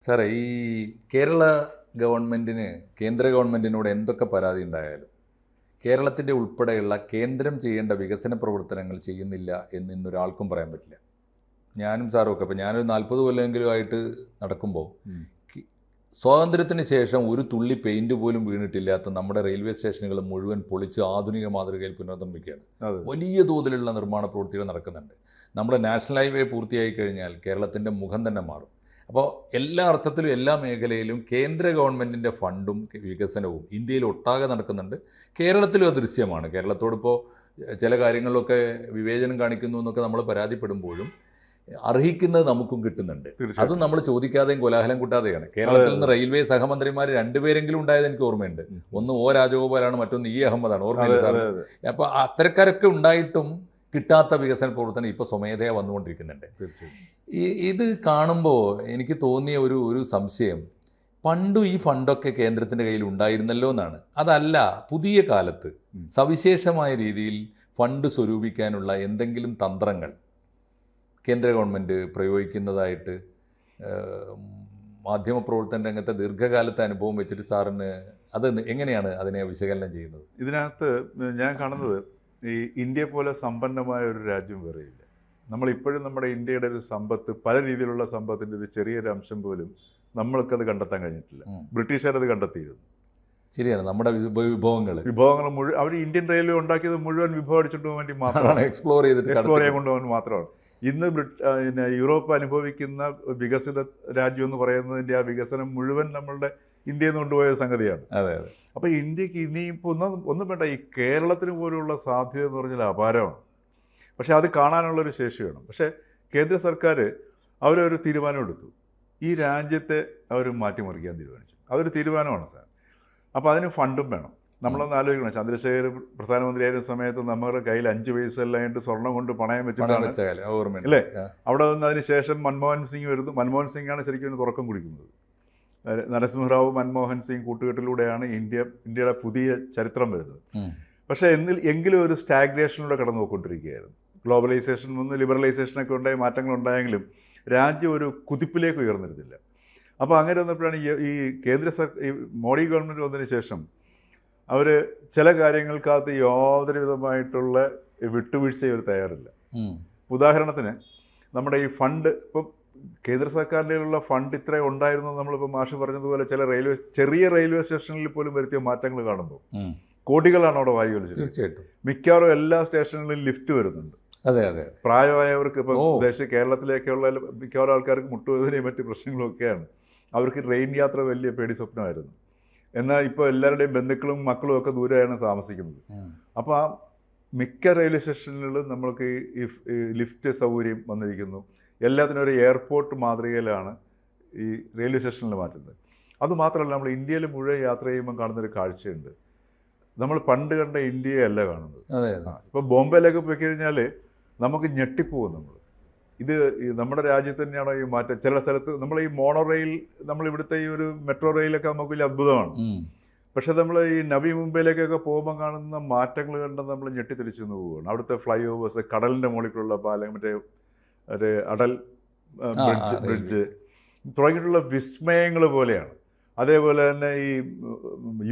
സാറേ, ഈ കേരള ഗവൺമെൻറ്റിന് കേന്ദ്ര ഗവൺമെൻറ്റിനോട് എന്തൊക്കെ പരാതി ഉണ്ടായാലും കേരളത്തിൻ്റെ ഉൾപ്പെടെയുള്ള കേന്ദ്രം ചെയ്യേണ്ട വികസന പ്രവർത്തനങ്ങൾ ചെയ്യുന്നില്ല എന്ന് ഇന്നൊരാൾക്കും പറയാൻ പറ്റില്ല. ഞാനും സാറും ഒക്കെ, ഇപ്പോൾ ഞാനൊരു 40 കൊല്ലമെങ്കിലും ആയിട്ട് നടക്കുമ്പോൾ സ്വാതന്ത്ര്യത്തിന് ശേഷം ഒരു തുള്ളി പെയിൻറ്റ് പോലും വീണിട്ടില്ലാത്ത നമ്മുടെ റെയിൽവേ സ്റ്റേഷനുകൾ മുഴുവൻ പൊളിച്ച് ആധുനിക മാതൃകയിൽ പുനർനിർമ്മിക്കുകയാണ്. വലിയ തോതിലുള്ള നിർമ്മാണ പ്രവൃത്തികൾ നടക്കുന്നുണ്ട്. നമ്മുടെ നാഷണൽ ഹൈവേ പൂർത്തിയായി കഴിഞ്ഞാൽ കേരളത്തിൻ്റെ മുഖം തന്നെ മാറും. അപ്പോൾ എല്ലാ അർത്ഥത്തിലും എല്ലാ മേഖലയിലും കേന്ദ്ര ഗവൺമെൻറ്റിൻ്റെ ഫണ്ടും വികസനവും ഇന്ത്യയിൽ ഒട്ടാകെ നടക്കുന്നുണ്ട്. കേരളത്തിലും അത് ദൃശ്യമാണ്. കേരളത്തോടിപ്പോൾ ചില കാര്യങ്ങളിലൊക്കെ വിവേചനം കാണിക്കുന്നു എന്നൊക്കെ നമ്മൾ പരാതിപ്പെടുമ്പോഴും അർഹിക്കുന്നത് നമുക്കും കിട്ടുന്നുണ്ട്. അത് നമ്മൾ ചോദിക്കാതെയും കോലാഹലം കൂട്ടാതെയാണ്. കേരളത്തിൽ നിന്ന് റെയിൽവേ സഹമന്ത്രിമാർ 2 പേരെങ്കിലും ഉണ്ടായത് എനിക്ക് ഓർമ്മയുണ്ട്. ഒന്ന് ഒ രാജഗോപാലാണ്, മറ്റൊന്ന് ഇ അഹമ്മദാണ്. ഓർമ്മയില്ല സാർ? അപ്പോൾ അത്തരക്കാരൊക്കെ ഉണ്ടായിട്ടും കിട്ടാത്ത വികസന പ്രവർത്തനം ഇപ്പോൾ സ്വമേധയാ വന്നുകൊണ്ടിരിക്കുന്നുണ്ട്. ഇത് കാണുമ്പോൾ എനിക്ക് തോന്നിയ ഒരു സംശയം, പണ്ടും ഈ ഫണ്ടൊക്കെ കേന്ദ്രത്തിൻ്റെ കയ്യിൽ ഉണ്ടായിരുന്നല്ലോ എന്നാണ്. അതല്ല, പുതിയ കാലത്ത് സവിശേഷമായ രീതിയിൽ ഫണ്ട് സ്വരൂപിക്കാനുള്ള എന്തെങ്കിലും തന്ത്രങ്ങൾ കേന്ദ്ര ഗവൺമെൻറ് പ്രയോഗിക്കുന്നതായിട്ട് മാധ്യമപ്രവർത്തന രംഗത്തെ ദീർഘകാലത്തെ അനുഭവം വെച്ചിട്ട് സാറിന് അത് എങ്ങനെയാണ് അതിനെ വിശകലനം ചെയ്യുന്നത്? ഇതിനകത്ത് ഞാൻ കാണുന്നത്, ഈ ഇന്ത്യ പോലെ സമ്പന്നമായ ഒരു രാജ്യം വേറെയില്ല. നമ്മളിപ്പോഴും നമ്മുടെ ഇന്ത്യയുടെ ഒരു സമ്പത്ത്, പല രീതിയിലുള്ള സമ്പത്തിൻ്റെ ഒരു ചെറിയൊരു അംശം പോലും നമ്മൾക്കത് കണ്ടെത്താൻ കഴിഞ്ഞിട്ടില്ല. ബ്രിട്ടീഷുകാരത് കണ്ടെത്തിയിരുന്നു. ശരിയാണ്. നമ്മുടെ വിഭവങ്ങൾ മുഴുവൻ അവർ ഇന്ത്യൻ റെയിൽവേ ഉണ്ടാക്കിയത് മുഴുവൻ വിഭവം അടിച്ചിട്ട് പോകാൻ വേണ്ടി മാത്രമാണ്, എക്സ്പ്ലോർ ചെയ്യാൻ കൊണ്ടുപോകാൻ മാത്രമാണ്. ഇന്ന് യൂറോപ്പ് അനുഭവിക്കുന്ന വികസിത രാജ്യം എന്ന് പറയുന്നതിൻ്റെ ആ വികസനം മുഴുവൻ നമ്മളുടെ ഇന്ത്യയിൽ നിന്ന് കൊണ്ടുപോയ സംഗതിയാണ്. അതെ അതെ. അപ്പോൾ ഇന്ത്യക്ക് ഇനിയിപ്പോൾ ഒന്നും വേണ്ട, ഈ കേരളത്തിന് പോലുള്ള സാധ്യത എന്ന് പറഞ്ഞാൽ അപാരമാണ്. പക്ഷേ അത് കാണാനുള്ളൊരു ശേഷി വേണം. പക്ഷേ കേന്ദ്ര സർക്കാർ അവരൊരു തീരുമാനമെടുത്തു. ഈ രാജ്യത്തെ അവർ മാറ്റിമറിക്കാൻ തീരുമാനിച്ചു. അതൊരു തീരുമാനമാണ് സാർ. അപ്പോൾ അതിന് ഫണ്ടും വേണം. നമ്മളൊന്ന് ആലോചിക്കണം, ചന്ദ്രശേഖർ പ്രധാനമന്ത്രിയായിരുന്ന സമയത്ത് നമ്മുടെ കയ്യിൽ 5 പൈസയിലായിട്ട് സ്വർണം കൊണ്ട് പണയം വെച്ചിട്ടാണ് അല്ലേ അവിടെ നിന്ന്. അതിന് ശേഷം മൻമോഹൻ സിംഗ് വരുന്നു. മൻമോഹൻ സിംഗാണ് ശരിക്കും തുറക്കം കുടിക്കുന്നത്. നരസിംഹറാവു മൻമോഹൻ സിംഗ് കൂട്ടുകെട്ടിലൂടെയാണ് ഇന്ത്യയുടെ പുതിയ ചരിത്രം വരുന്നത്. പക്ഷേ എങ്കിലും ഒരു സ്റ്റാഗ്നേഷനിലൂടെ കടന്നു പോയിക്കൊണ്ടിരിക്കുകയായിരുന്നു. ഗ്ലോബലൈസേഷൻ വന്ന് ലിബറലൈസേഷനൊക്കെ ഉണ്ടായി, മാറ്റങ്ങളുണ്ടായെങ്കിലും രാജ്യം ഒരു കുതിപ്പിലേക്ക് ഉയർന്നിരുന്നില്ല. അപ്പോൾ അങ്ങനെ വന്നപ്പോഴാണ് ഈ ഈ മോഡി ഗവൺമെൻറ് വന്നതിന് ശേഷം അവർ ചില കാര്യങ്ങൾക്കകത്ത് യാതൊരു വിധമായിട്ടുള്ള വിട്ടുവീഴ്ച അവർ തയ്യാറില്ല. ഉദാഹരണത്തിന് നമ്മുടെ ഈ ഫണ്ട്, ഇപ്പം കേന്ദ്ര സർക്കാരിലുള്ള ഫണ്ട് ഇത്ര ഉണ്ടായിരുന്നു. നമ്മളിപ്പോൾ മാഷ് പറഞ്ഞതുപോലെ ചെറിയ റെയിൽവേ സ്റ്റേഷനിൽ പോലും വരുത്തിയ മാറ്റങ്ങൾ കാണുമ്പോൾ കോടികളാണ് അവിടെ വാരി വലിച്ചത്. തീർച്ചയായിട്ടും മിക്കവാറും എല്ലാ സ്റ്റേഷനുകളിലും ലിഫ്റ്റ് വരുന്നുണ്ട്. അതെ അതെ. പ്രായമായവർക്ക്, ഇപ്പം കേരളത്തിലേക്കുള്ള മിക്കവാറും ആൾക്കാർക്ക് മുട്ടുവേദനയും മറ്റ് പ്രശ്നങ്ങളൊക്കെയാണ്. അവർക്ക് ട്രെയിൻ യാത്ര വലിയ പേടി സ്വപ്നമായിരുന്നു. എന്നാൽ ഇപ്പോൾ എല്ലാവരുടെയും ബന്ധുക്കളും മക്കളും ഒക്കെ ദൂരെയാണ് താമസിക്കുന്നത്. അപ്പോൾ ആ മിക്ക റെയിൽവേ സ്റ്റേഷനുകളിലും നമ്മൾക്ക് ഈ ലിഫ്റ്റ് സൗകര്യം വന്നിരിക്കുന്നു. എല്ലാത്തിനും ഒരു എയർപോർട്ട് മാതൃകയിലാണ് ഈ റെയിൽവേ സ്റ്റേഷനിൽ മാറ്റുന്നത്. അതുമാത്രമല്ല, നമ്മൾ ഇന്ത്യയിൽ മുഴുവൻ യാത്ര ചെയ്യുമ്പോൾ കാണുന്നൊരു കാഴ്ചയുണ്ട്. നമ്മൾ പണ്ട് കണ്ട ഇന്ത്യയല്ല കാണുന്നത്. ഇപ്പോൾ ബോംബെയിലൊക്കെ പോയി കഴിഞ്ഞാൽ നമുക്ക് ഞെട്ടിപ്പോവും. ഇത് നമ്മുടെ രാജ്യത്ത് തന്നെയാണോ ഈ മാറ്റം? ചില സ്ഥലത്ത് നമ്മൾ ഈ മോണോ റെയിൽ, നമ്മളിവിടുത്തെ ഈ ഒരു മെട്രോ റെയിലൊക്കെ നമുക്ക് വലിയ അത്ഭുതമാണ്. പക്ഷെ നമ്മൾ ഈ നവി മുംബൈയിലേക്കൊക്കെ പോകുമ്പോൾ കാണുന്ന മാറ്റങ്ങൾ കണ്ട് നമ്മൾ ഞെട്ടിത്തിരിച്ചു പോവുകയാണ്. അവിടുത്തെ ഫ്ലൈ ഓവേഴ്സ്, കടലിൻ്റെ മുകളിലുള്ള പാലം, മറ്റേ അടൽ ബ്രിഡ്ജ് തുടങ്ങിയിട്ടുള്ള വിസ്മയങ്ങൾ പോലെയാണ്. അതേപോലെ തന്നെ ഈ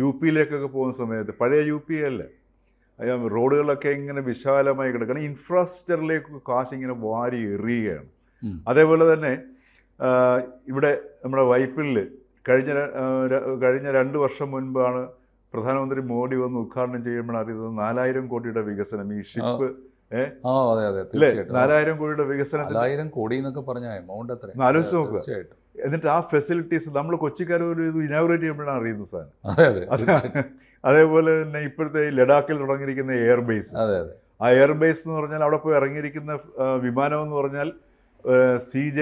UP-യിലേക്കൊക്കെ പോകുന്ന സമയത്ത്, പഴയ UP അല്ല, റോഡുകളൊക്കെ ഇങ്ങനെ വിശാലമായി കിടക്കുകയാണ്. ഇൻഫ്രാസ്ട്രക്ചറിലേക്ക് കാശ് ഇങ്ങനെ വാരി എറിയുകയാണ്. അതേപോലെ തന്നെ ഇവിടെ നമ്മുടെ വൈപ്പിനിൽ കഴിഞ്ഞ 2 വർഷം മുൻപാണ് പ്രധാനമന്ത്രി മോഡി വന്ന് ഉദ്ഘാടനം ചെയ്യുമ്പോഴാണ് അറിയുന്നത് 4000 കോടിയുടെ വികസനം. ഈ ഷിപ്പ് 4000 കോടിയുടെ വികസനം, 4000 കോടി എന്നൊക്കെ പറഞ്ഞ എമൗണ്ട് എത്ര ആലോചിച്ച് നോക്കുക. എന്നിട്ട് ആ ഫെസിലിറ്റീസ് നമ്മൾ കൊച്ചിക്കാർ ഒരു ഇത് ഇനാഗുറേറ്റ് ചെയ്യുമ്പോഴാണ് അറിയുന്നത് സാധനം. അതേപോലെ തന്നെ ഇപ്പോഴത്തെ ഈ ലഡാക്കിൽ തുടങ്ങിയിരിക്കുന്ന എയർബേസ്, ആ എയർബേസ് എന്ന് പറഞ്ഞാൽ അവിടെ പോയി ഇറങ്ങിയിരിക്കുന്ന വിമാനം എന്ന് പറഞ്ഞാൽ CJ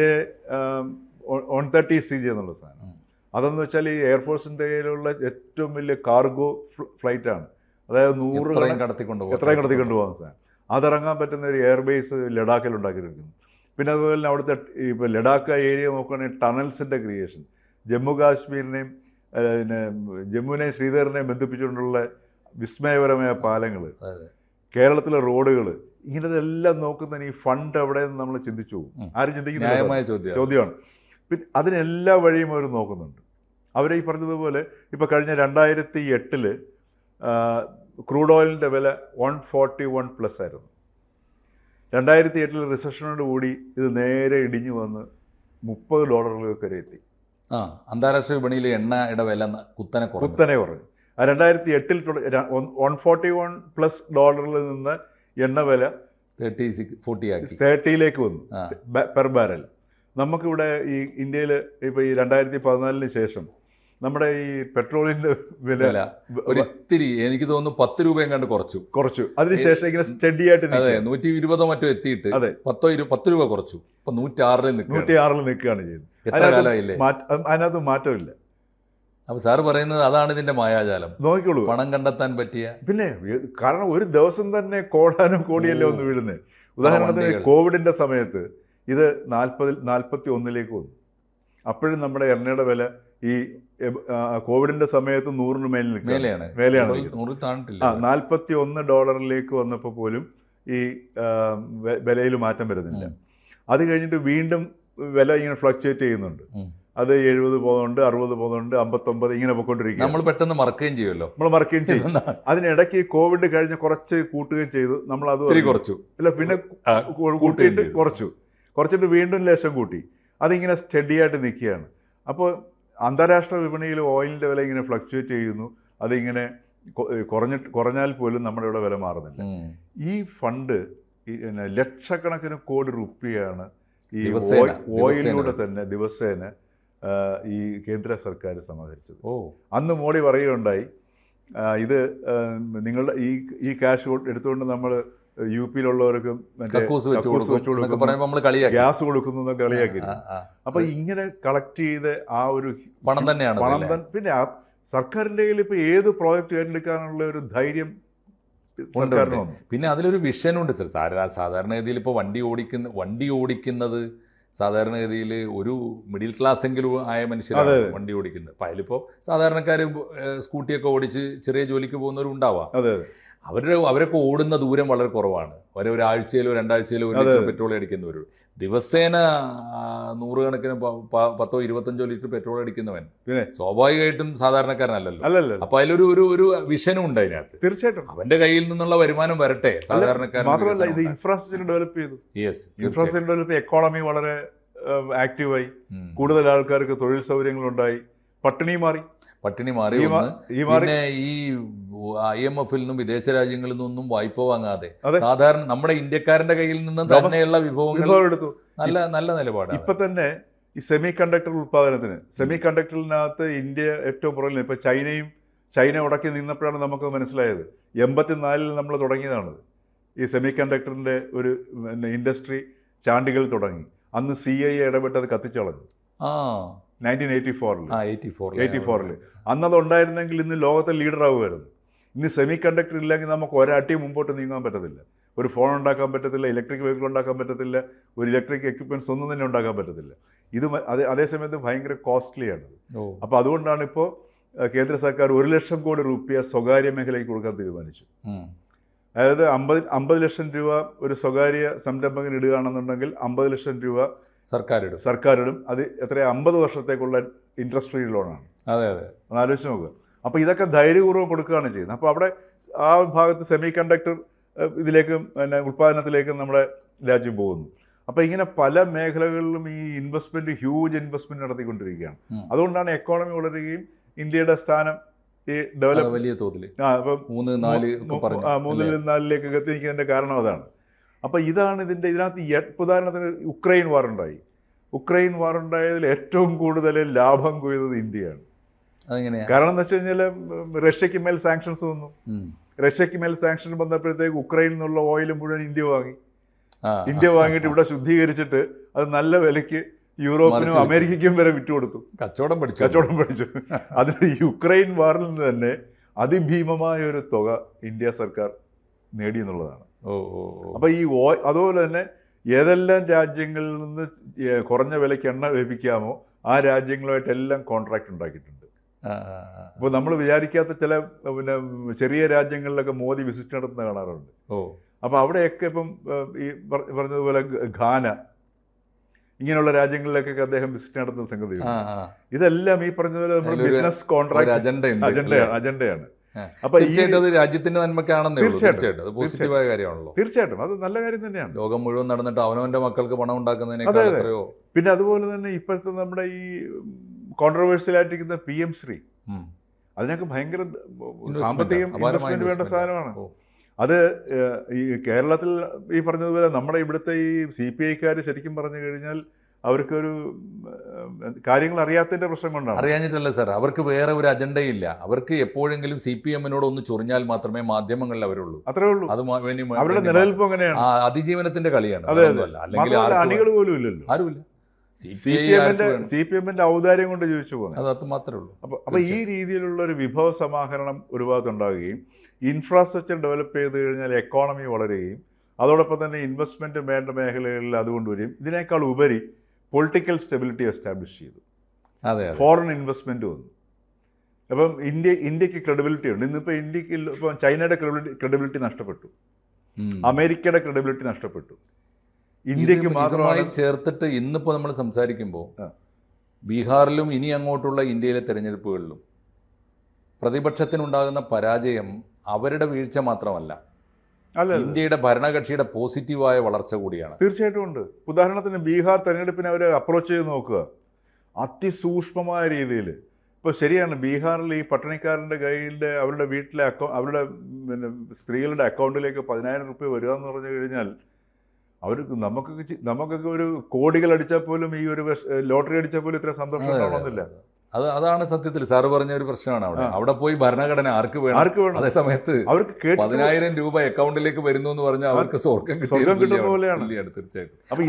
130 CJ എന്നുള്ള സാധനം. അതെന്ന് വെച്ചാൽ ഈ എയർഫോഴ്സിൻ്റെ കയ്യിലുള്ള ഏറ്റവും വലിയ കാർഗോ ഫ്ലൈറ്റാണ്. അതായത് 100 എത്രയും കടത്തിക്കൊണ്ട് പോകുന്ന സാധനം. അതിറങ്ങാൻ പറ്റുന്ന ഒരു എയർബേസ് ലഡാക്കിൽ ഉണ്ടാക്കിയിരിക്കുന്നു. പിന്നെ അതുപോലെ തന്നെ അവിടുത്തെ ഇപ്പോൾ ലഡാക്ക് ഏരിയ നോക്കുകയാണെങ്കിൽ ടണൽസിൻ്റെ ക്രിയേഷൻ, ജമ്മു കാശ്മീരിനെയും ജമ്മുവിനെയും ശ്രീനഗറിനെയും ബന്ധിപ്പിച്ചുകൊണ്ടുള്ള വിസ്മയപരമായ പാലങ്ങൾ, കേരളത്തിലെ റോഡുകൾ, ഇങ്ങനത്തെ എല്ലാം നോക്കുന്നതിന് ഈ ഫണ്ട് എവിടെ നിന്ന് നമ്മൾ ചിന്തിച്ചു പോകും. ആരും ചിന്തിക്കുന്ന ചോദ്യമാണ്. പിന്നെ അതിനെല്ലാ വഴിയും അവർ നോക്കുന്നുണ്ട്. അവർ ഈ പറഞ്ഞതുപോലെ ഇപ്പോൾ കഴിഞ്ഞ 2008 ക്രൂഡ് ഓയിലിൻ്റെ വില 141+ ആയിരുന്നു. 2008 റിസഷനോട് കൂടി ഇത് നേരെ ഇടിഞ്ഞു വന്ന് $30 വരെ എത്തി. അന്താരാഷ്ട്ര വിപണിയിൽ എണ്ണയുടെ വില കുത്തനെ കുറഞ്ഞു. ആ 2008 $141+ നിന്ന് എണ്ണ വില 30 വന്നു പെർ ബാരൽ. നമുക്കിവിടെ ഈ ഇന്ത്യയിൽ ഇപ്പോൾ ഈ 2014 ശേഷം നമ്മുടെ ഈ പെട്രോളിൻ്റെ വില ഒരിത്തിരി എനിക്ക് തോന്നുന്നു 10 രൂപയും കണ്ട് കുറച്ചു. അതിനുശേഷം ഇങ്ങനെ സ്റ്റഡി ആയിട്ട് 120 മറ്റോ എത്തിയിട്ട് 10 രൂപ കുറച്ചു. ഇപ്പൊ 106 നിൽക്കുകയാണ് ചെയ്യുന്നത്. അതിനകത്ത് മാറ്റമില്ല. അപ്പൊ സാറ് പറയുന്നത് അതാണ് ഇതിന്റെ മായാജാലം. നോക്കിക്കോളൂ, പണം കണ്ടെത്താൻ പറ്റിയ. പിന്നെ കാരണം ഒരു ദിവസം തന്നെ കോടാനും കോടിയല്ലേ ഒന്ന് വീഴുന്നത്. ഉദാഹരണത്തിന് കോവിഡിന്റെ സമയത്ത് ഇത് 41 വന്നു. അപ്പോഴും നമ്മുടെ എണ്ണയുടെ വില ഈ കോവിഡിന്റെ സമയത്ത് 100 മേലെയാണ്. 41 ഡോളറിലേക്ക് വന്നപ്പോൾ പോലും ഈ വിലയിൽ മാറ്റം വരുന്നില്ല. അത് കഴിഞ്ഞിട്ട് വീണ്ടും വില ഇങ്ങനെ ഫ്ലക്ച്വേറ്റ് ചെയ്യുന്നുണ്ട്. അത് 70 പോകുന്നുണ്ട്, 60 പോകുന്നുണ്ട്, 59 ഇങ്ങനെ പോയിക്കൊണ്ടിരിക്കും. നമ്മൾ പെട്ടെന്ന് മറക്കുകയും ചെയ്യുമല്ലോ. നമ്മൾ മറക്കുകയും ചെയ്യും. അതിനിടയ്ക്ക് കോവിഡ് കഴിഞ്ഞ് കുറച്ച് കൂട്ടുകയും ചെയ്തു. നമ്മൾ അത് കുറച്ചു ഇല്ല, പിന്നെ കൂട്ടിയിട്ട് കുറച്ചിട്ട് വീണ്ടും ലേശം കൂട്ടി. അതിങ്ങനെ സ്റ്റഡിയായിട്ട് നിൽക്കുകയാണ്. അപ്പോൾ അന്താരാഷ്ട്ര വിപണിയിൽ ഓയിലിൻ്റെ വില ഇങ്ങനെ ഫ്ലക്ച്വേറ്റ് ചെയ്യുന്നു. അതിങ്ങനെ കുറഞ്ഞാൽ പോലും നമ്മുടെ ഇവിടെ വില മാറുന്നില്ല. ഈ ഫണ്ട് ലക്ഷക്കണക്കിന് കോടി റുപ്യയാണ് ഈ ഓയിലിലൂടെ തന്നെ ദിവസേന ഈ കേന്ദ്ര സർക്കാർ സമാഹരിച്ചത്. അന്ന് മോഡി പറയുകയുണ്ടായി, ഇത് നിങ്ങളുടെ ഈ ക്യാഷ് എടുത്തുകൊണ്ട് നമ്മൾ UP-ലുള്ളവർക്ക് ഗ്യാസ് കൊടുക്കുന്നു എന്നൊക്കെ കളിയാക്കി. അപ്പൊ ഇങ്ങനെ കളക്ട് ചെയ്ത് ആ ഒരു പണം തന്നെയാണ്. പിന്നെ ആ സർക്കാരിന്റെ കയ്യിൽ ഇപ്പൊ ഏത് പ്രോജക്റ്റ് ഏറ്റെടുക്കാനുള്ള ഒരു ധൈര്യം സർക്കാരിന് വന്നു. പിന്നെ അതിലൊരു വിഷനുണ്ട് സർ. സാധാരണഗതിയിൽ ഇപ്പോൾ വണ്ടി ഓടിക്കുന്നത് സാധാരണഗതിയിൽ ഒരു മിഡിൽ ക്ലാസ് എങ്കിലും ആയ മനുഷ്യരാണ് വണ്ടി ഓടിക്കുന്നത്. അപ്പം അതിലിപ്പോൾ സാധാരണക്കാർ സ്കൂട്ടിയൊക്കെ ഓടിച്ച് ചെറിയ ജോലിക്ക് പോകുന്നവരുണ്ടാവാം. അവരൊക്കെ ഓടുന്ന ദൂരം വളരെ കുറവാണ്. ഒരാഴ്ചയിലോ 2 ആഴ്ചയിലോ 1 ലിറ്റർ പെട്രോൾ അടിക്കുന്നവർ. ദിവസേന 100 കണക്കിന് 10 25 ലിറ്റർ പെട്രോൾ അടിക്കുന്നവൻ പിന്നെ സ്വാഭാവികമായിട്ടും സാധാരണക്കാരനല്ലല്ലോ. അപ്പൊ അതിലൊരു വിഷനും ഉണ്ട് അതിനകത്ത്. തീർച്ചയായിട്ടും അവന്റെ കയ്യിൽ നിന്നുള്ള വരുമാനം വരട്ടെ. സാധാരണക്കാരൻ മാത്രമല്ല, ഇത് ഇൻഫ്രാസ്ട്രക്ചർ ഡെവലപ്പ് ചെയ്തു. ഇൻഫ്രാസ്ട്രക്ചർ ഡെവലപ്പ്, എക്കോണമി വളരെ ആക്റ്റീവായി, കൂടുതൽ ആൾക്കാർക്ക് തൊഴിൽ സൗകര്യങ്ങളുണ്ടായി, പട്ടിണി മാറി. പിന്നെ ഈ IMF-ൽ നിന്നും വിദേശ രാജ്യങ്ങളിൽ നിന്നും വായ്പ വാങ്ങാതെ സാധാരണ നമ്മുടെ ഇന്ത്യക്കാരന്റെ കയ്യിൽ നിന്നും തന്നെയുള്ള വിഭവങ്ങൾ എടുത്തു. നല്ല നിലപാടാണ്. ഇപ്പൊ തന്നെ ഈ സെമി കണ്ടക്ടർ ഉത്പാദനത്തിന്, സെമി കണ്ടക്ടറിനകത്ത് ഇന്ത്യ ഏറ്റവും പുറകിൽ. ഇപ്പൊ ചൈന ഉടക്കി നിന്നപ്പോഴാണ് നമുക്ക് മനസ്സിലായത്. 84 നമ്മൾ തുടങ്ങിയതാണ് ഈ സെമി കണ്ടക്ടറിന്റെ ഒരു ഇൻഡസ്ട്രി. ചാണ്ടികൾ തുടങ്ങി. അന്ന് CIA ഇടപെട്ട് അത് കത്തിച്ചളഞ്ഞു 1984. അന്നത് ഉണ്ടായിരുന്നെങ്കിൽ ഇന്ന് ലോകത്തെ ലീഡർ ആവുമായിരുന്നു. ഇന്ന് സെമി കണ്ടക്ടർ ഇല്ലെങ്കിൽ നമുക്ക് ഒരടി മുമ്പോട്ട് നീങ്ങാൻ പറ്റത്തില്ല. ഒരു ഫോൺ ഉണ്ടാക്കാൻ പറ്റത്തില്ല, ഇലക്ട്രിക് വെഹിക്കിൾ ഉണ്ടാക്കാൻ പറ്റത്തില്ല, ഒരു ഇലക്ട്രിക് എക്യുപ്മെൻറ്റ്സ് ഒന്നും തന്നെ ഉണ്ടാക്കാൻ പറ്റത്തില്ല. ഇത് അതേസമയത്ത് ഭയങ്കര കോസ്റ്റ്ലിയാണ്. അപ്പോൾ അതുകൊണ്ടാണ് ഇപ്പോൾ കേന്ദ്ര സർക്കാർ 1 ലക്ഷം കോടി രൂപ സ്വകാര്യ മേഖലയ്ക്ക് കൊടുക്കാൻ തീരുമാനിച്ചു. അതായത് 50 ലക്ഷം രൂപ ഒരു സ്വകാര്യ സംരംഭകന് ഇടുകയാണെന്നുണ്ടെങ്കിൽ 50 ലക്ഷം രൂപ സർക്കാരിടും. അത് എത്ര 50 വർഷത്തേക്കുള്ള ഇൻട്രസ്റ്റ് ഫ്രീ ലോണാണ്. ഒന്ന് ആലോചിച്ച് നോക്കുക. അപ്പോൾ ഇതൊക്കെ ധൈര്യപൂർവ്വം കൊടുക്കുകയാണ് ചെയ്യുന്നത്. അപ്പോൾ അവിടെ ആ ഭാഗത്ത് സെമി കണ്ടക്ടർ ഇതിലേക്കും പിന്നെ ഉൽപ്പാദനത്തിലേക്കും നമ്മുടെ രാജ്യം പോകുന്നു. അപ്പോൾ ഇങ്ങനെ പല മേഖലകളിലും ഈ ഹ്യൂജ് ഇൻവെസ്റ്റ്മെന്റ് നടത്തിക്കൊണ്ടിരിക്കുകയാണ്. അതുകൊണ്ടാണ് എക്കോണമി വളരുകയും ഇന്ത്യയുടെ സ്ഥാനം ഈ ഡെവലപ്പ് വലിയ തോതിൽ 3-4 എത്തിക്കുന്നതിൻ്റെ കാരണം അതാണ്. അപ്പോൾ ഇതാണ് ഇതിനകത്ത് ഉദാഹരണത്തിന് ഉക്രൈൻ വാർ ഉണ്ടായതിൽ ഏറ്റവും കൂടുതൽ ലാഭം കൊയ്തത് ഇന്ത്യയാണ്. കാരണം എന്ന് വെച്ച് കഴിഞ്ഞാൽ റഷ്യക്ക് മേൽ സാങ്ഷൻസ് വന്നു. റഷ്യക്ക് മേൽ സാങ്ഷൻ വന്നപ്പോഴത്തേക്ക് ഉക്രൈനിൽ നിന്നുള്ള ഓയിൽ മുഴുവൻ ഇന്ത്യ വാങ്ങിയിട്ട് ഇവിടെ ശുദ്ധീകരിച്ചിട്ട് അത് നല്ല വിലയ്ക്ക് യൂറോപ്പിനും അമേരിക്കയ്ക്കും വരെ വിറ്റുകൊടുത്തു. കച്ചവടം പഠിച്ചു. അതിന് യുക്രൈൻ വാറിൽ നിന്ന് തന്നെ അതിഭീമമായ ഒരു തുക ഇന്ത്യ സർക്കാർ നേടി എന്നുള്ളതാണ്. അപ്പോൾ ഈ അതുപോലെ തന്നെ ഏതെല്ലാം രാജ്യങ്ങളിൽ നിന്ന് കുറഞ്ഞ വിലയ്ക്ക് എണ്ണ ലഭിക്കാമോ ആ രാജ്യങ്ങളുമായിട്ടെല്ലാം കോൺട്രാക്ട് ഉണ്ടാക്കിയിട്ടുണ്ട്. അപ്പോൾ നമ്മൾ വിചാരിക്കാത്ത ചില ചെറിയ രാജ്യങ്ങളിലൊക്കെ മോദി വിസിറ്റ് നടത്തുന്ന കാണാറുണ്ട്. അപ്പോൾ അവിടെയൊക്കെ ഇപ്പം ഈ പറഞ്ഞതുപോലെ ഇങ്ങനെയുള്ള രാജ്യങ്ങളിലേക്കൊക്കെ അദ്ദേഹം വിസിറ്റ് നടത്തുന്ന സംഗതി. ആ, ആ. ഇതെല്ലാം ഈ പറഞ്ഞ പോലെ നമ്മുടെ ബിസിനസ് ഒരു കോൺട്രാക്ട് അജണ്ടയുണ്ട്. അജണ്ടയാണ്. അപ്പൊ തീർച്ചയായിട്ടും അത് രാജ്യത്തിന്റെ നന്മക്കാണെന്നേ ഉള്ളൂ. തീർച്ചയായിട്ടും അത് പോസിറ്റീവായ കാര്യമാണല്ലോ. തീർച്ചയായിട്ടും അത് നല്ല കാര്യം തന്നെയാണ്. ലോകം മുഴുവൻ നടന്നിട്ട് അവനവന്റെ മക്കൾക്ക് പണം ഉണ്ടാക്കുന്നതിനേക്കാൾ എത്രയോ. പിന്നെ അതുപോലെ തന്നെ ഇപ്പോഴത്തെ നമ്മുടെ ഈ കോൺട്രവേഴ്സ്യൽ ആയിട്ടിരിക്കുന്ന PM ശ്രീ, അതിനൊക്കെ ഭയങ്കര സാമ്പത്തിക ഇൻവെസ്റ്റ്മെന്റ് വേണ്ട സാധനമാണ്. അത് ഈ കേരളത്തിൽ ഈ പറഞ്ഞതുപോലെ നമ്മുടെ ഇവിടുത്തെ ഈ CPI-ക്കാർ ശരിക്കും പറഞ്ഞു കഴിഞ്ഞാൽ അവർക്കൊരു കാര്യങ്ങൾ അറിയാത്തതിന്റെ പ്രശ്നം കൊണ്ടാണ്. അറിയാഞ്ഞിട്ടല്ല സാർ, അവർക്ക് വേറെ ഒരു അജണ്ടയില്ല. അവർക്ക് എപ്പോഴെങ്കിലും CPM-നോട് ഒന്ന് ചൊറിഞ്ഞാൽ മാത്രമേ മാധ്യമങ്ങളിൽ അവരുള്ളൂ. അത്രേ ഉള്ളൂ. അത് അവരുടെ നിലനിൽപ്പ് അങ്ങനെയാണ്. അതിജീവനത്തിന്റെ കളിയാണ്. അല്ലെങ്കിൽ അണികൾ പോലും ഇല്ലല്ലോ. ആരുമില്ല. CPM-ന്റെ ഔദാര്യം കൊണ്ട് ജീവിച്ചു പോകുന്നത്. അത് മാത്രമേ ഉള്ളൂ. അപ്പൊ ഈ രീതിയിലുള്ള ഒരു വിഭവ സമാഹരണം ഒരു ഭാഗത്തുണ്ടാകുകയും ഇൻഫ്രാസ്ട്രക്ചർ ഡെവലപ്പ് ചെയ്ത് കഴിഞ്ഞാൽ എക്കോണമി വളരുകയും അതോടൊപ്പം തന്നെ ഇൻവെസ്റ്റ്മെന്റ് വേണ്ട മേഖലകളിൽ അതുകൊണ്ടുവരികയും ഇതിനേക്കാൾ ഉപരി പൊളിറ്റിക്കൽ സ്റ്റെബിലിറ്റി എസ്റ്റാബ്ലിഷ് ചെയ്തു. അതെ, ഫോറിൻ ഇൻവെസ്റ്റ്മെന്റ് വന്നു. അപ്പം ഇന്ത്യക്ക് ക്രെഡിബിലിറ്റി ഉണ്ട്. ഇന്നിപ്പോൾ ഇന്ത്യക്ക് ഇപ്പം ചൈനയുടെ ക്രെഡിബിലിറ്റി നഷ്ടപ്പെട്ടു, അമേരിക്കയുടെ ക്രെഡിബിലിറ്റി നഷ്ടപ്പെട്ടു. ഇന്ത്യക്ക് മാത്രമായി ചേർത്തിട്ട് ഇന്നിപ്പോൾ നമ്മൾ സംസാരിക്കുമ്പോൾ ബീഹാറിലും ഇനി അങ്ങോട്ടുള്ള ഇന്ത്യയിലെ തെരഞ്ഞെടുപ്പുകളിലും പ്രതിപക്ഷത്തിനുണ്ടാകുന്ന പരാജയം അവരുടെ വീഴ്ച മാത്രമല്ല, ഇന്ത്യയുടെ ഭരണകക്ഷിയുടെ പോസിറ്റീവായ വളർച്ച കൂടിയാണ്. തീർച്ചയായിട്ടും ഉണ്ട്. ഉദാഹരണത്തിന് ബീഹാർ തെരഞ്ഞെടുപ്പിനെ അവർ അപ്രോച്ച് ചെയ്ത് നോക്കുക, അതിസൂക്ഷ്മമായ രീതിയിൽ. ഇപ്പോൾ ശരിയാണ്, ബീഹാറിൽ ഈ പട്ടിണിക്കാരൻ്റെ കയ്യിലെ അവരുടെ വീട്ടിലെ അവരുടെ പിന്നെ സ്ത്രീകളുടെ അക്കൗണ്ടിലേക്ക് 10,000 രൂപ വരിക എന്ന് പറഞ്ഞു കഴിഞ്ഞാൽ അവർക്ക് നമുക്കൊക്കെ ഒരു കോടികൾ അടിച്ചാൽ പോലും ഈ ഒരു ലോട്ടറി അടിച്ചാൽ പോലും ഇത്ര സന്തോഷം ഉണ്ടാവണമെന്നില്ല. അതാണ് സത്യത്തിൽ സാറ് പറഞ്ഞ ഒരു പ്രശ്നമാണ്. അവിടെ പോയി ഭരണഘടന ആർക്ക് വേണം. അതേ സമയത്ത് അവർക്ക് 10,000 രൂപ അക്കൗണ്ടിലേക്ക് വരുന്നു എന്ന് പറഞ്ഞാൽ അവർക്ക് സ്വർഗം കിട്ടുന്ന പോലെയാണ്. തീർച്ചയായിട്ടും. അപ്പൊ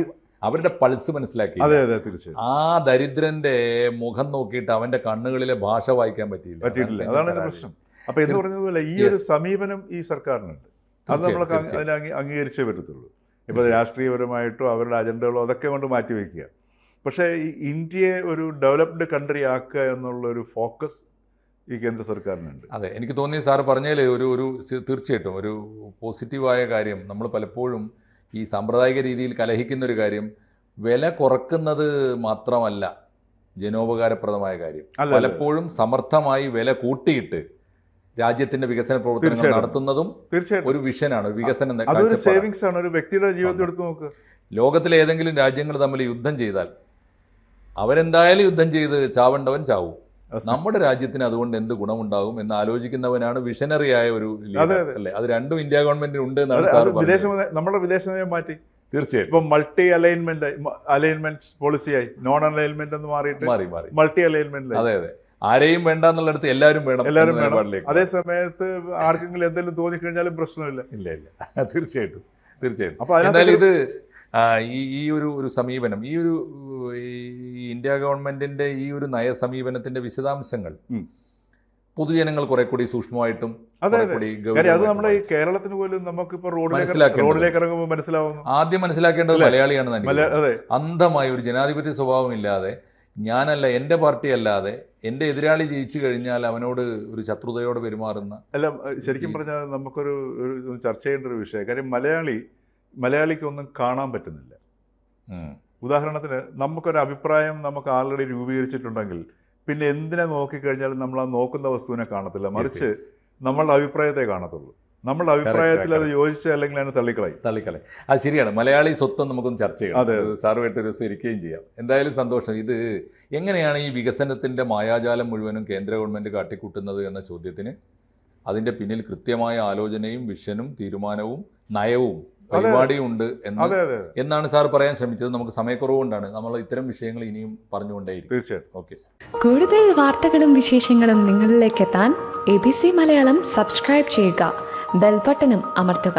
അവരുടെ പൾസ് മനസ്സിലാക്കി. അതെ അതെ തീർച്ചയായും. ആ ദരിദ്രന്റെ മുഖം നോക്കിയിട്ട് അവന്റെ കണ്ണുകളിലെ ഭാഷ വായിക്കാൻ പറ്റിയില്ല. അതാണ് പ്രശ്നം. അപ്പൊ എന്ന് പറഞ്ഞതുപോലെ ഈ ഒരു സമീപനം ഈ സർക്കാരിനുണ്ട്. അത് നമ്മളൊക്കെ അതിനെ അംഗീകരിച്ചേ പറ്റത്തുള്ളൂ. ഇപ്പോൾ രാഷ്ട്രീയപരമായിട്ടോ അവരുടെ അജണ്ടകളോ അതൊക്കെ കൊണ്ട് മാറ്റിവെക്കുക. പക്ഷേ ഈ ഇന്ത്യയെ ഒരു ഡെവലപ്ഡ് കൺട്രി ആക്കുക എന്നുള്ളൊരു ഫോക്കസ് ഈ കേന്ദ്ര സർക്കാരിനുണ്ട്. അതെ, എനിക്ക് തോന്നി സാറ് പറഞ്ഞതിൽ ഒരു തീർച്ചയായിട്ടും ഒരു പോസിറ്റീവായ കാര്യം. നമ്മൾ പലപ്പോഴും ഈ സാമ്പ്രദായിക രീതിയിൽ കലഹിക്കുന്ന ഒരു കാര്യം, വില കുറക്കുന്നത് മാത്രമല്ല ജനോപകാരപ്രദമായ കാര്യം. പലപ്പോഴും സമർത്ഥമായി വില കൂട്ടിയിട്ട് രാജ്യത്തിന്റെ വികസന പ്രവർത്തനങ്ങൾ നടത്തുന്നതും തീർച്ചയായിട്ടും ഒരു വിഷനാണ്, ഒരു വികസനം. അതൊരു സേവിങ്സ് ആണ്. ഒരു വ്യക്തിയുടെ ജീവിതത്തിൽ എടുത്ത് നോക്കുക. ലോകത്തിലെ ഏതെങ്കിലും രാജ്യങ്ങൾ തമ്മിൽ യുദ്ധം ചെയ്താൽ അവരെന്തായാലും യുദ്ധം ചെയ്ത് ചാവേണ്ടവൻ ചാവും. നമ്മുടെ രാജ്യത്തിന് അതുകൊണ്ട് എന്ത് ഗുണമുണ്ടാകും എന്ന് ആലോചിക്കുന്നവനാണ് വിഷനറി ആയ ഒരു ലീഡർ, അല്ലേ? അത് രണ്ടും ഇന്ത്യ ഗവൺമെന്റിന് ഉണ്ട് എന്നാണ് സാർ പറഞ്ഞത്. നമ്മുടെ വിദേശ നയം മാറ്റി തീർച്ചയായും ഇപ്പം മൾട്ടി അലൈൻമെന്റ് പോളിസിയായി. നോൺ അലൈൻമെന്റ് എന്ന് മാറിയിട്ട് മൾട്ടി അലൈൻമെന്റ്. അതെ അതെ, ആരെയും വേണ്ട എന്നുള്ളിടത്ത് എല്ലാവരും വേണം. അതേ സമയത്ത് ആർക്കെങ്കിലും എന്തെങ്കിലും തോന്നിക്കഴിഞ്ഞാലും പ്രശ്നമില്ല. ഇല്ല. തീർച്ചയായിട്ടും. അപ്പൊ എന്തായാലും ഇത് ഈ ഒരു സമീപനം, ഈ ഇന്ത്യ ഗവൺമെന്റിന്റെ ഈ ഒരു നയസമീപനത്തിന്റെ വിശദാംശങ്ങൾ പൊതുജനങ്ങൾ കുറെ കൂടി സൂക്ഷ്മമായിട്ടും അത് നമ്മുടെ ഈ കേരളത്തിന് പോലും നമുക്കിപ്പോ റോഡിലേക്ക് ഇറങ്ങുമ്പോൾ മനസ്സിലാവുന്നു. ആദ്യം മനസ്സിലാക്കേണ്ടത് മലയാളിയാണെന്ന്. അന്ധമായ ഒരു ജനാധിപത്യ സ്വഭാവം ഇല്ലാതെ, ഞാനല്ല എൻ്റെ പാർട്ടി അല്ലാതെ എൻ്റെ എതിരാളി ജയിച്ചു കഴിഞ്ഞാൽ അവനോട് ഒരു ശത്രുതയോടെ പെരുമാറുന്ന. അല്ല, ശരിക്കും പറഞ്ഞാൽ നമുക്കൊരു ചർച്ച ചെയ്യേണ്ട ഒരു വിഷയം. കാര്യം മലയാളിക്കൊന്നും കാണാൻ പറ്റുന്നില്ല. ഉദാഹരണത്തിന് നമുക്കൊരു അഭിപ്രായം നമുക്ക് ആൾറെഡി രൂപീകരിച്ചിട്ടുണ്ടെങ്കിൽ പിന്നെ എന്തിനെ നോക്കിക്കഴിഞ്ഞാലും നമ്മൾ ആ നോക്കുന്ന വസ്തുവിനെ കാണത്തില്ല, മറിച്ച് നമ്മളുടെ അഭിപ്രായത്തെ കാണത്തുള്ളൂ. നമ്മളുടെ അഭിപ്രായത്തിൽ അത് യോജിച്ച അല്ലെങ്കിൽ അതിനെ തള്ളിക്കളയും. അത് ശരിയാണ്. മലയാളി സ്വത്വം നമുക്കൊന്ന് ചർച്ച ചെയ്യാം, സാറുമായിട്ട് ഒരു ദിവസം ഇരിക്കുകയും ചെയ്യാം. എന്തായാലും സന്തോഷം. ഇത് എങ്ങനെയാണ് ഈ വികസനത്തിൻ്റെ മായാജാലം മുഴുവനും കേന്ദ്ര ഗവൺമെൻറ് കാട്ടിക്കൂട്ടുന്നത് എന്ന ചോദ്യത്തിന് അതിൻ്റെ പിന്നിൽ കൃത്യമായ ആലോചനയും വിഷനും തീരുമാനവും നയവും പരിപാടിയും ഉണ്ട് എന്നാണ് സാർ പറയാൻ ശ്രമിച്ചത്. നമുക്ക് സമയക്കുറവുകൊണ്ടാണ് നമ്മൾ ഇത്തരം വിഷയങ്ങൾ ഇനിയും പറഞ്ഞുകൊണ്ടേയിരിക്കും. തീർച്ചയായിട്ടും. Okay sir. കൂടുതൽ വാർത്തകളും വിശേഷങ്ങളും നിങ്ങളിലേക്ക് എത്താൻ ABC മലയാളം സബ്സ്ക്രൈബ് ചെയ്യുക, ബെൽ ബട്ടണും അമർത്തുക.